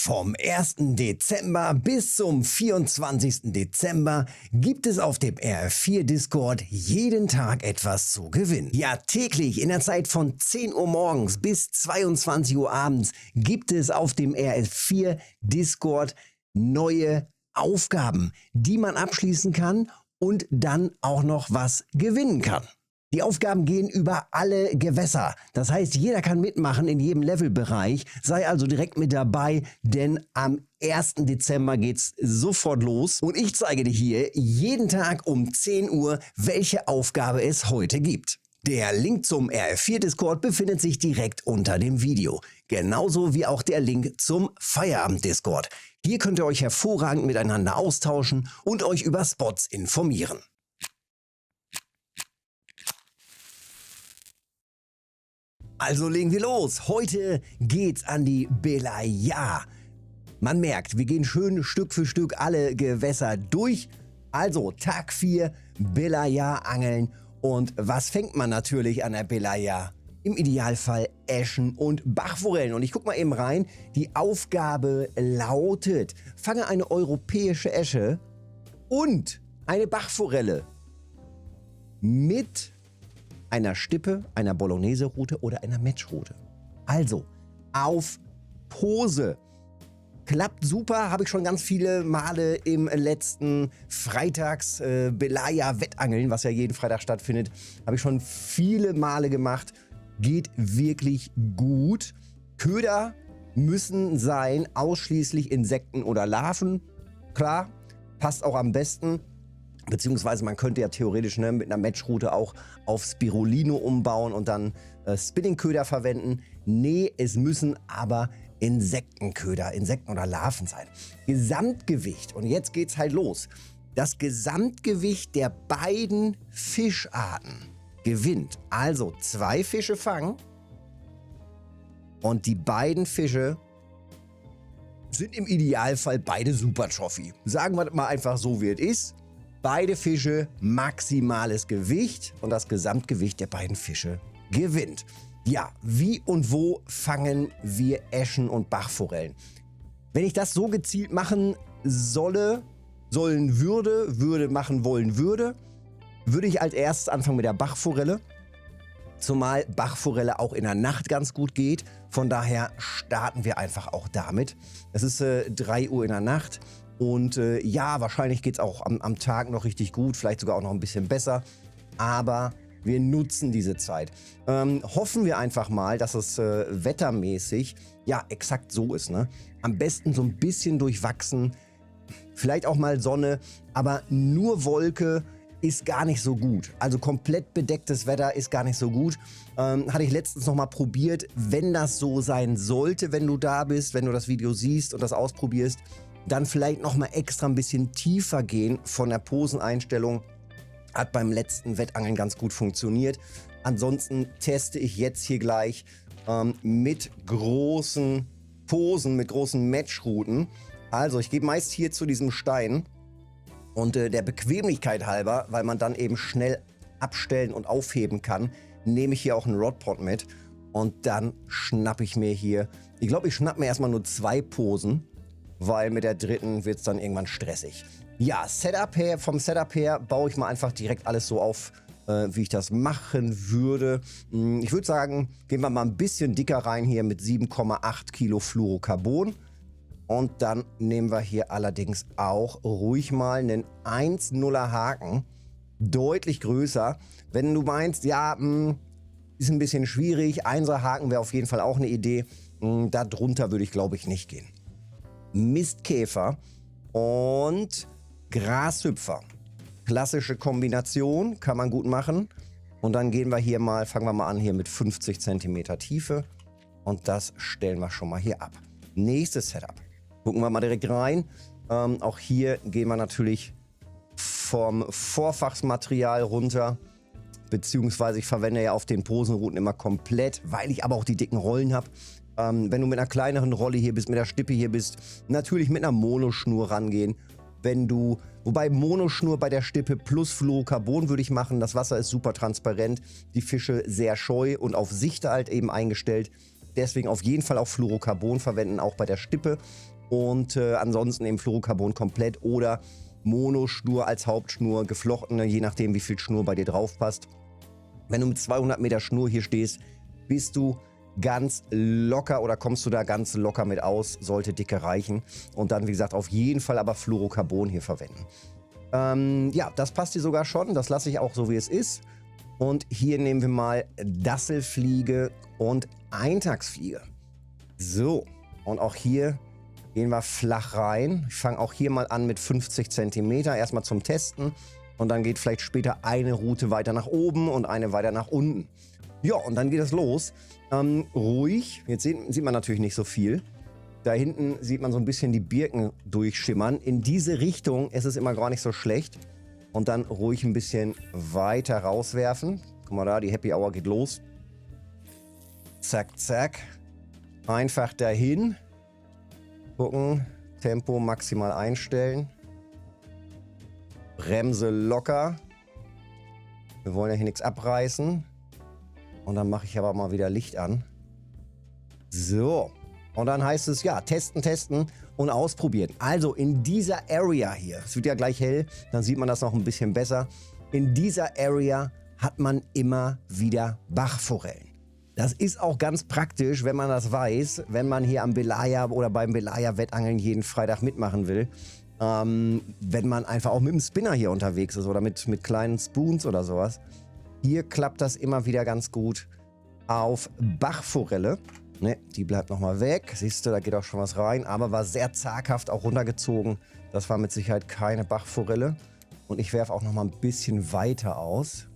Vom 1. Dezember bis zum 24. Dezember gibt es auf dem RF4 Discord jeden Tag etwas zu gewinnen. Ja, täglich in der Zeit von 10 Uhr morgens bis 22 Uhr abends gibt es auf dem RF4 Discord neue Aufgaben, die man abschließen kann und dann auch noch was gewinnen kann. Die Aufgaben gehen über alle Gewässer. Das heißt, jeder kann mitmachen in jedem Levelbereich. Sei also direkt mit dabei, denn am 1. Dezember geht's sofort los. Und ich zeige dir hier jeden Tag um 10 Uhr, welche Aufgabe es heute gibt. Der Link zum RF4 Discord befindet sich direkt unter dem Video. Genauso wie auch der Link zum Feierabend Discord. Hier könnt ihr euch hervorragend miteinander austauschen und euch über Spots informieren. Also legen wir los. Heute geht's an die Belaya. Man merkt, wir gehen schön Stück für Stück alle Gewässer durch. Also Tag 4, Belaya angeln. Und was fängt man natürlich an der Belaya? Im Idealfall Äschen und Bachforellen. Und ich guck mal eben rein. Die Aufgabe lautet: fange eine europäische Äsche und eine Bachforelle mit einer Stippe, einer Bolognese-Rute oder einer Match-Rute. Also, auf Pose. Klappt super, habe ich schon ganz viele Male im letzten Freitags Belaya-Wettangeln, was ja jeden Freitag stattfindet, habe ich schon viele Male gemacht. Geht wirklich gut. Köder müssen sein ausschließlich Insekten oder Larven. Klar, passt auch am besten. Beziehungsweise man könnte ja theoretisch mit einer Matchroute auch auf Spirulino umbauen und dann Spinningköder verwenden. Nee, es müssen aber Insektenköder, Insekten oder Larven sein. Gesamtgewicht, und jetzt geht's halt los. Das Gesamtgewicht der beiden Fischarten gewinnt. Also 2 Fische fangen und die beiden Fische sind im Idealfall beide Super Trophy. Sagen wir mal einfach so, wie es ist. Beide Fische maximales Gewicht und das Gesamtgewicht der beiden Fische gewinnt. Ja, wie und wo fangen wir Äschen und Bachforellen? Wenn ich das so gezielt machen würde, würde ich als erstes anfangen mit der Bachforelle. Zumal Bachforelle auch in der Nacht ganz gut geht. Von daher starten wir einfach auch damit. Es ist 3 Uhr in der Nacht. Und ja, wahrscheinlich geht es auch am Tag noch richtig gut, vielleicht sogar auch noch ein bisschen besser. Aber wir nutzen diese Zeit. Hoffen wir einfach mal, dass es wettermäßig ja exakt so ist. Ne? Am besten so ein bisschen durchwachsen, vielleicht auch mal Sonne, aber nur Wolke ist gar nicht so gut. Also komplett bedecktes Wetter ist gar nicht so gut. Hatte ich letztens noch mal probiert. Wenn das so sein sollte, wenn du da bist, wenn du das Video siehst und das ausprobierst, dann vielleicht noch mal extra ein bisschen tiefer gehen von der Poseneinstellung. Hat beim letzten Wettangeln ganz gut funktioniert. Ansonsten teste ich jetzt hier gleich mit großen Posen, mit großen Matchrouten. Also ich gehe meist hier zu diesem Stein und der Bequemlichkeit halber, weil man dann eben schnell abstellen und aufheben kann, nehme ich hier auch einen Rodpot mit und dann schnappe ich mir hier, ich glaube, ich schnappe mir erstmal nur 2 Posen, weil mit der dritten wird es dann irgendwann stressig. Ja, vom Setup her baue ich mal einfach direkt alles so auf, wie ich das machen würde. Ich würde sagen, gehen wir mal ein bisschen dicker rein hier mit 7,8 Kilo Fluorocarbon. Und dann nehmen wir hier allerdings auch ruhig mal einen 1,0er Haken, deutlich größer. Wenn du meinst, ja, ist ein bisschen schwierig, 1er Haken wäre auf jeden Fall auch eine Idee. Darunter würde ich, glaube ich, nicht gehen. Mistkäfer und Grashüpfer. Klassische Kombination, kann man gut machen. Und dann gehen wir hier mal, fangen wir mal an hier mit 50 cm Tiefe. Und das stellen wir schon mal hier ab. Nächstes Setup. Gucken wir mal direkt rein. Auch hier gehen wir natürlich vom Vorfachsmaterial runter. Beziehungsweise ich verwende ja auf den Posenrouten immer komplett, weil ich aber auch die dicken Rollen habe. Wenn du mit einer kleineren Rolle hier bist, mit der Stippe hier bist, natürlich mit einer Monoschnur rangehen. Wobei Monoschnur bei der Stippe plus Fluorocarbon würde ich machen. Das Wasser ist super transparent, die Fische sehr scheu und auf Sicht halt eben eingestellt. Deswegen auf jeden Fall auch Fluorocarbon verwenden, auch bei der Stippe. Und ansonsten eben Fluorocarbon komplett oder Monoschnur als Hauptschnur, geflochtene, je nachdem wie viel Schnur bei dir drauf passt. Wenn du mit 200 Meter Schnur hier stehst, bist du ganz locker oder kommst du da ganz locker mit aus, sollte dicke reichen. Und dann, wie gesagt, auf jeden Fall aber Fluorocarbon hier verwenden. Ja, das passt hier sogar schon, das lasse ich auch so wie es ist. Und hier nehmen wir mal Dasselfliege und Eintagsfliege. So, und auch hier gehen wir flach rein. Ich fange auch hier mal an mit 50 cm, erstmal zum Testen. Und dann geht vielleicht später eine Route weiter nach oben und eine weiter nach unten. Ja, und dann geht es los. Ruhig, jetzt sieht man natürlich nicht so viel. Da hinten sieht man so ein bisschen die Birken durchschimmern. In diese Richtung ist es immer gar nicht so schlecht. Und dann ruhig ein bisschen weiter rauswerfen. Guck mal da, die Happy Hour geht los. Zack, zack. Einfach dahin. Gucken, Tempo maximal einstellen. Bremse locker. Wir wollen ja hier nichts abreißen. Und dann mache ich aber mal wieder Licht an. So. Und dann heißt es, ja, testen, testen und ausprobieren. Also in dieser Area hier, es wird ja gleich hell, dann sieht man das noch ein bisschen besser. In dieser Area hat man immer wieder Bachforellen. Das ist auch ganz praktisch, wenn man das weiß, wenn man hier am Belaya oder beim Belaya-Wettangeln jeden Freitag mitmachen will. Wenn man einfach auch mit dem Spinner hier unterwegs ist oder mit kleinen Spoons oder sowas. Hier klappt das immer wieder ganz gut auf Bachforelle. Ne, die bleibt nochmal weg. Siehst du, da geht auch schon was rein. Aber war sehr zaghaft auch runtergezogen. Das war mit Sicherheit keine Bachforelle. Und ich werfe auch nochmal ein bisschen weiter aus.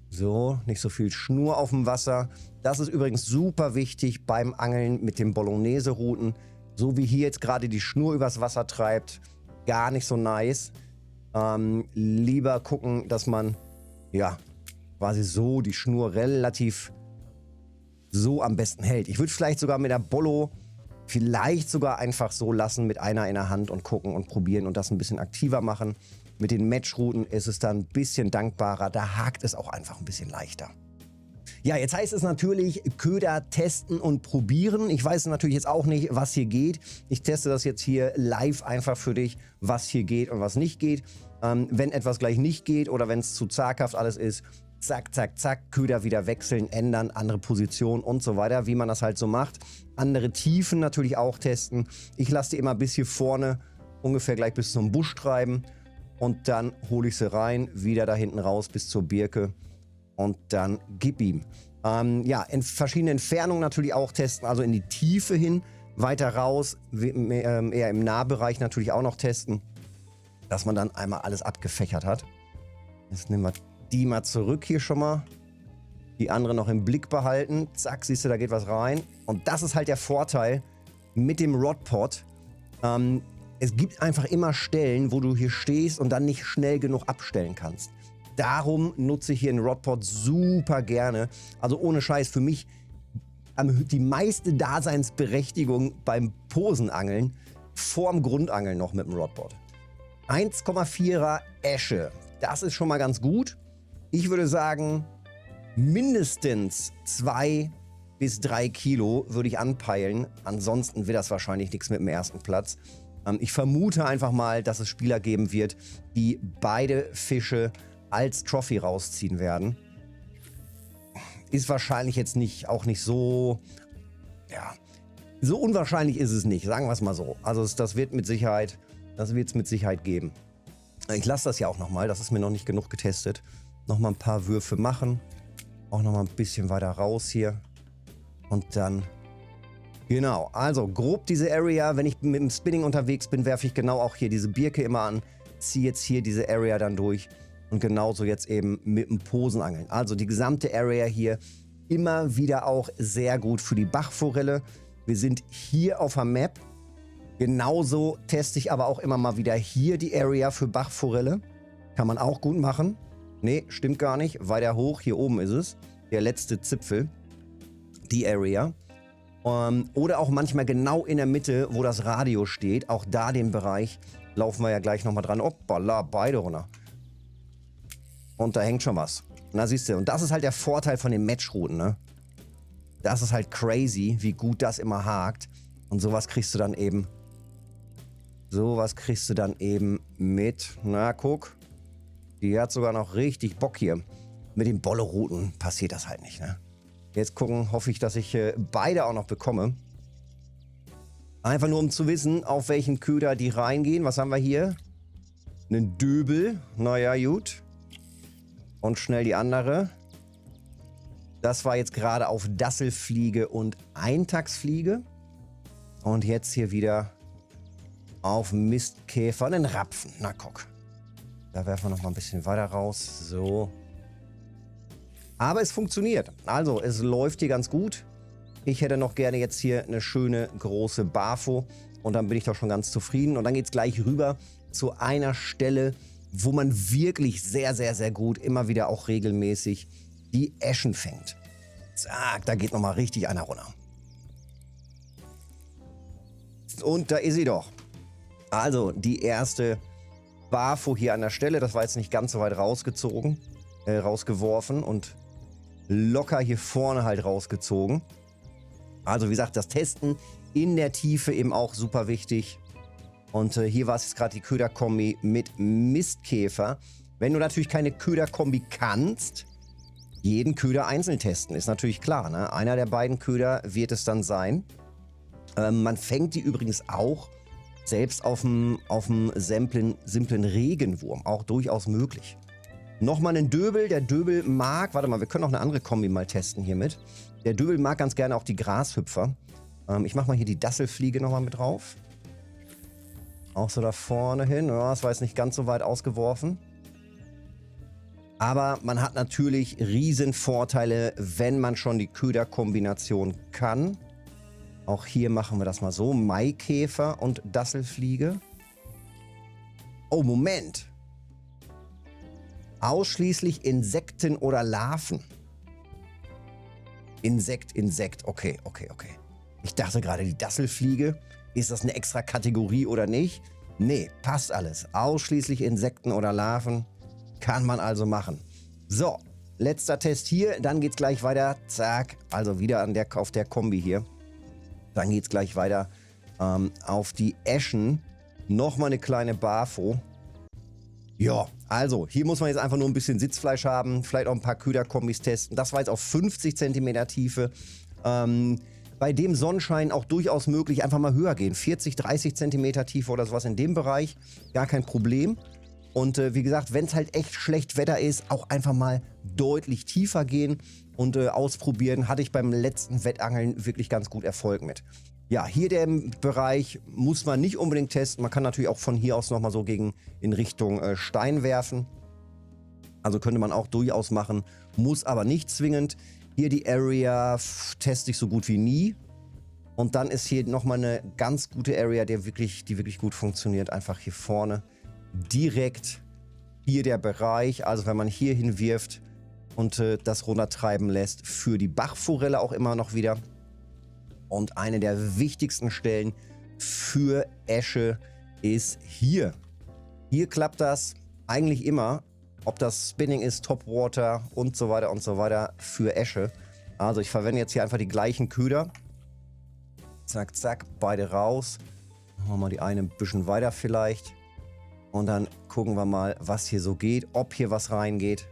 So, nicht so viel Schnur auf dem Wasser. Das ist übrigens super wichtig beim Angeln mit den Bolognese-Routen. So wie hier jetzt gerade die Schnur übers Wasser treibt. Gar nicht so nice. Lieber gucken, dass man, ja, quasi so die Schnur relativ so am besten hält. Ich würde vielleicht sogar mit der Bollo vielleicht sogar einfach so lassen mit einer in der Hand und gucken und probieren und das ein bisschen aktiver machen. Mit den Matchrouten ist es dann ein bisschen dankbarer. Da hakt es auch einfach ein bisschen leichter. Ja, jetzt heißt es natürlich Köder testen und probieren. Ich weiß natürlich jetzt auch nicht, was hier geht. Ich teste das jetzt hier live einfach für dich, was hier geht und was nicht geht. Wenn etwas gleich nicht geht oder wenn es zu zaghaft alles ist, zack, zack, zack, Köder wieder wechseln, ändern, andere Position und so weiter, wie man das halt so macht. Andere Tiefen natürlich auch testen. Ich lasse die immer bis hier vorne, ungefähr gleich bis zum Busch treiben. Und dann hole ich sie rein, wieder da hinten raus bis zur Birke. Und dann gib ihm. Ja, in verschiedenen Entfernungen natürlich auch testen, also in die Tiefe hin, weiter raus, eher im Nahbereich natürlich auch noch testen, dass man dann einmal alles abgefächert hat. Jetzt nehmen wir die mal zurück hier schon mal. Die andere noch im Blick behalten. Zack, siehst du, da geht was rein. Und das ist halt der Vorteil mit dem Rodpod. Es gibt einfach immer Stellen, wo du hier stehst und dann nicht schnell genug abstellen kannst. Darum nutze ich hier einen Rodpod super gerne. Also ohne Scheiß, für mich die meiste Daseinsberechtigung beim Posenangeln vorm Grundangeln noch mit dem Rodpod. 1,4er Esche, das ist schon mal ganz gut. Ich würde sagen, mindestens 2 bis 3 Kilo würde ich anpeilen. Ansonsten wird das wahrscheinlich nichts mit dem ersten Platz. Ich vermute einfach mal, dass es Spieler geben wird, die beide Fische als Trophy rausziehen werden. Ist wahrscheinlich jetzt auch nicht so, ja, so unwahrscheinlich ist es nicht, sagen wir es mal so. Also das wird es mit Sicherheit geben. Ich lasse das ja auch nochmal, das ist mir noch nicht genug getestet. Nochmal ein paar Würfe machen, auch nochmal ein bisschen weiter raus hier und dann, genau, also grob diese Area, wenn ich mit dem Spinning unterwegs bin, werfe ich genau auch hier diese Birke immer an, ziehe jetzt hier diese Area dann durch. Und genauso jetzt eben mit dem Posenangeln. Also die gesamte Area hier immer wieder auch sehr gut für die Bachforelle. Wir sind hier auf der Map. Genauso teste ich aber auch immer mal wieder hier die Area für Bachforelle. Kann man auch gut machen. Nee, stimmt gar nicht. Weiter hoch, hier oben ist es. Der letzte Zipfel. Die Area. Oder auch manchmal genau in der Mitte, wo das Radio steht. Auch da den Bereich laufen wir ja gleich nochmal dran. Hoppala, beide runter. Und da hängt schon was. Na siehst du, und das ist halt der Vorteil von den Matchrouten, ne? Das ist halt crazy, wie gut das immer hakt. Und sowas kriegst du dann eben. Sowas kriegst du dann eben mit. Na, guck. Die hat sogar noch richtig Bock hier. Mit den Bolle-Routen passiert das halt nicht, ne? Jetzt gucken, hoffe ich, dass ich beide auch noch bekomme. Einfach nur, um zu wissen, auf welchen Köder die reingehen. Was haben wir hier? Einen Döbel. Naja, gut. Und schnell die andere. Das war jetzt gerade auf Dasselfliege und Eintagsfliege. Und jetzt hier wieder auf Mistkäfer und den Rapfen. Na, guck. Da werfen wir noch mal ein bisschen weiter raus. So. Aber es funktioniert. Also, es läuft hier ganz gut. Ich hätte noch gerne jetzt hier eine schöne große Bafo. Und dann bin ich doch schon ganz zufrieden. Und dann geht es gleich rüber zu einer Stelle, wo man wirklich sehr, sehr, sehr gut immer wieder auch regelmäßig die Eschen fängt. Zack, da geht nochmal richtig einer runter. Und da ist sie doch. Also, die erste Bafo hier an der Stelle. Das war jetzt nicht ganz so weit rausgeworfen und locker hier vorne halt rausgezogen. Also wie gesagt, das Testen in der Tiefe eben auch super wichtig. Und hier war es jetzt gerade die Köderkombi mit Mistkäfer. Wenn du natürlich keine Köderkombi kannst, jeden Köder einzeln testen, ist natürlich klar, ne? Einer der beiden Köder wird es dann sein. Man fängt die übrigens auch selbst auf dem simplen Regenwurm, auch durchaus möglich. Nochmal einen Döbel. Der Döbel mag, warte mal, wir können auch eine andere Kombi mal testen hiermit. Der Döbel mag ganz gerne auch die Grashüpfer. Ich mache mal hier die Dasselfliege nochmal mit drauf. Auch so da vorne hin. Ja, das war jetzt nicht ganz so weit ausgeworfen. Aber man hat natürlich riesen Vorteile, wenn man schon die Köderkombination kann. Auch hier machen wir das mal so. Maikäfer und Dasselfliege. Oh, Moment. Ausschließlich Insekten oder Larven. Insekt. Okay. Ich dachte gerade, die Dasselfliege. Ist das eine extra Kategorie oder nicht? Nee, passt alles. Ausschließlich Insekten oder Larven. Kann man also machen. So, letzter Test hier. Dann geht's gleich weiter. Zack. Also wieder auf der Kombi hier. Dann geht's gleich weiter auf die Eschen. Nochmal eine kleine Bafo. Ja, also hier muss man jetzt einfach nur ein bisschen Sitzfleisch haben. Vielleicht auch ein paar Köderkombis testen. Das war jetzt auf 50 cm Tiefe. Bei dem Sonnenschein auch durchaus möglich, einfach mal höher gehen. 40, 30 cm Tiefe oder sowas in dem Bereich. Gar kein Problem. Und wie gesagt, wenn es halt echt schlecht Wetter ist, auch einfach mal deutlich tiefer gehen und ausprobieren. Hatte ich beim letzten Wettangeln wirklich ganz gut Erfolg mit. Ja, hier der Bereich muss man nicht unbedingt testen. Man kann natürlich auch von hier aus nochmal so in Richtung Stein werfen. Also könnte man auch durchaus machen, muss aber nicht zwingend. Hier die Area teste ich so gut wie nie. Und dann ist hier nochmal eine ganz gute Area, die wirklich gut funktioniert. Einfach hier vorne direkt hier der Bereich. Also wenn man hier hinwirft und das runtertreiben lässt, für die Bachforelle auch immer noch wieder. Und eine der wichtigsten Stellen für Äsche ist hier. Hier klappt das eigentlich immer, ob das Spinning ist, Topwater und so weiter für Äsche. Also ich verwende jetzt hier einfach die gleichen Köder. Zack, zack, beide raus. Machen wir mal die eine ein bisschen weiter vielleicht. Und dann gucken wir mal, was hier so geht, ob hier was reingeht.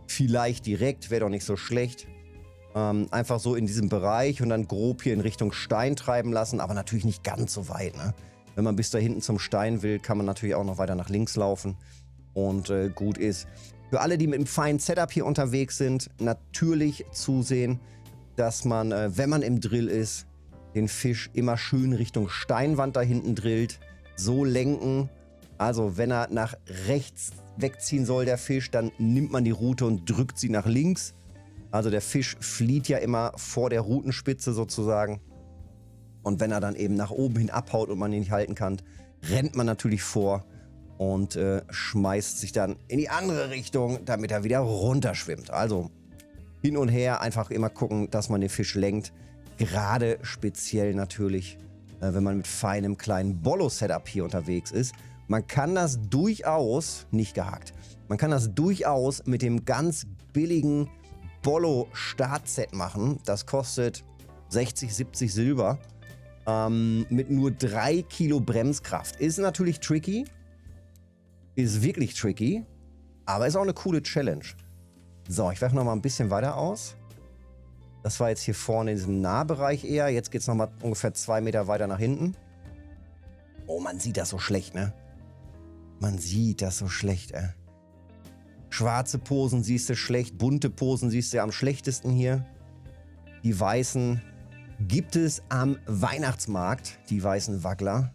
Vielleicht direkt, wäre doch nicht so schlecht. Einfach so in diesem Bereich und dann grob hier in Richtung Stein treiben lassen, aber natürlich nicht ganz so weit, ne? Wenn man bis da hinten zum Stein will, kann man natürlich auch noch weiter nach links laufen und gut ist. Für alle, die mit einem feinen Setup hier unterwegs sind, natürlich zusehen, dass man, wenn man im Drill ist, den Fisch immer schön Richtung Steinwand da hinten drillt, so lenken. Also wenn er nach rechts wegziehen soll, der Fisch, dann nimmt man die Rute und drückt sie nach links. Also der Fisch flieht ja immer vor der Rutenspitze sozusagen. Und wenn er dann eben nach oben hin abhaut und man ihn nicht halten kann, rennt man natürlich vor und schmeißt sich dann in die andere Richtung, damit er wieder runterschwimmt. Also hin und her einfach immer gucken, dass man den Fisch lenkt. Gerade speziell natürlich, wenn man mit feinem kleinen Bollo-Setup hier unterwegs ist. Man kann das durchaus, nicht gehakt, man kann das durchaus mit dem ganz billigen Bollo Startset machen. Das kostet 60, 70 Silber. Mit nur 3 Kilo Bremskraft. Ist natürlich tricky. Ist wirklich tricky. Aber ist auch eine coole Challenge. So, ich werfe noch mal ein bisschen weiter aus. Das war jetzt hier vorne in diesem Nahbereich eher. Jetzt geht es nochmal ungefähr 2 Meter weiter nach hinten. Oh, man sieht das so schlecht, ne? Man sieht das so schlecht, ey. Schwarze Posen siehst du schlecht, bunte Posen siehst du am schlechtesten hier. Die weißen gibt es am Weihnachtsmarkt, die weißen Waggler,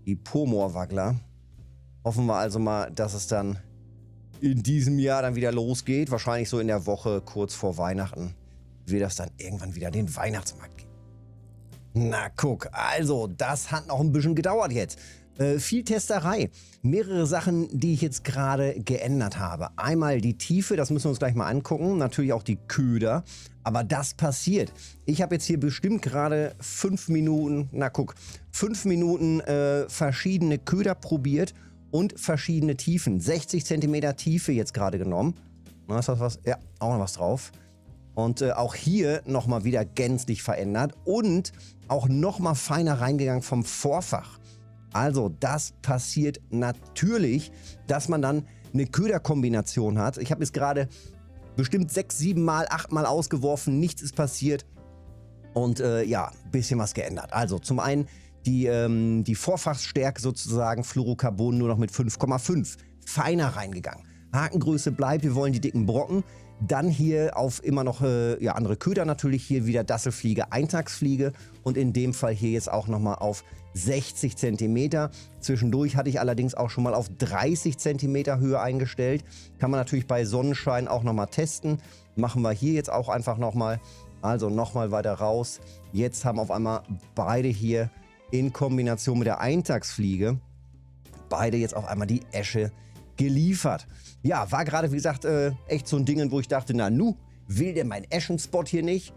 die Pomor-Waggler. Hoffen wir also mal, dass es dann in diesem Jahr dann wieder losgeht. Wahrscheinlich so in der Woche kurz vor Weihnachten wird das dann irgendwann wieder den Weihnachtsmarkt geben. Na guck, also das hat noch ein bisschen gedauert jetzt. Viel Testerei. Mehrere Sachen, die ich jetzt gerade geändert habe. Einmal die Tiefe, das müssen wir uns gleich mal angucken. Natürlich auch die Köder. Aber das passiert. Ich habe jetzt hier bestimmt gerade 5 Minuten, 5 Minuten verschiedene Köder probiert und verschiedene Tiefen. 60 cm Tiefe jetzt gerade genommen. Na, ist das was? Ja, auch noch was drauf. Und auch hier nochmal wieder gänzlich verändert und auch nochmal feiner reingegangen vom Vorfach. Also das passiert natürlich, dass man dann eine Köderkombination hat. Ich habe jetzt gerade bestimmt 6, 7 Mal, 8 Mal ausgeworfen, nichts ist passiert und ja, ein bisschen was geändert. Also zum einen die Vorfachsstärke sozusagen, Fluorocarbon nur noch mit 5,5, feiner reingegangen. Hakengröße bleibt, wir wollen die dicken Brocken. Dann hier auf immer noch ja, andere Köder natürlich, hier wieder Dasselfliege, Eintagsfliege und in dem Fall hier jetzt auch nochmal auf 60 cm. Zwischendurch hatte ich allerdings auch schon mal auf 30 cm Höhe eingestellt. Kann man natürlich bei Sonnenschein auch nochmal testen. Machen wir hier jetzt auch einfach nochmal. Also nochmal weiter raus. Jetzt haben auf einmal beide hier in Kombination mit der Eintagsfliege beide jetzt auf einmal die Esche geliefert. Ja, war gerade, wie gesagt, echt so ein Ding, wo ich dachte, na nu, will der mein Eschenspot hier nicht?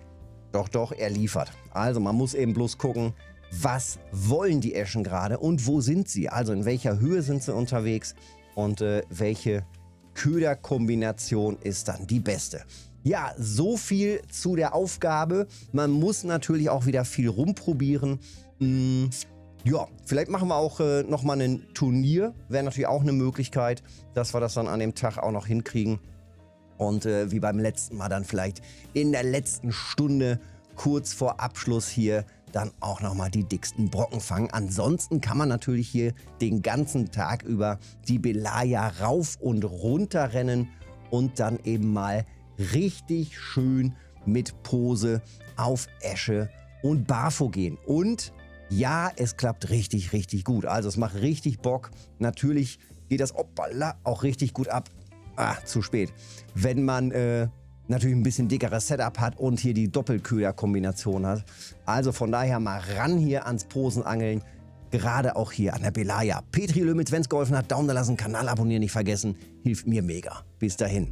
Doch, doch, er liefert. Also man muss eben bloß gucken, was wollen die Eschen gerade und wo sind sie? Also in welcher Höhe sind sie unterwegs und welche Köderkombination ist dann die beste? Ja, so viel zu der Aufgabe. Man muss natürlich auch wieder viel rumprobieren. Ja, vielleicht machen wir auch nochmal ein Turnier. Wäre natürlich auch eine Möglichkeit, dass wir das dann an dem Tag auch noch hinkriegen. Und wie beim letzten Mal dann vielleicht in der letzten Stunde kurz vor Abschluss hier dann auch nochmal die dicksten Brocken fangen. Ansonsten kann man natürlich hier den ganzen Tag über die Belaya rauf und runter rennen und dann eben mal richtig schön mit Pose auf Esche und Bafo gehen. Und ja, es klappt richtig, richtig gut. Also es macht richtig Bock. Natürlich geht das hoppala auch richtig gut ab. Ah, zu spät. Wenn man natürlich ein bisschen dickeres Setup hat und hier die Doppelköder-Kombination hat. Also von daher mal ran hier ans Posenangeln. Gerade auch hier an der Belaya. Petri Lümitz, wenn es geholfen hat, Daumen da lassen, Kanal abonnieren nicht vergessen. Hilft mir mega. Bis dahin.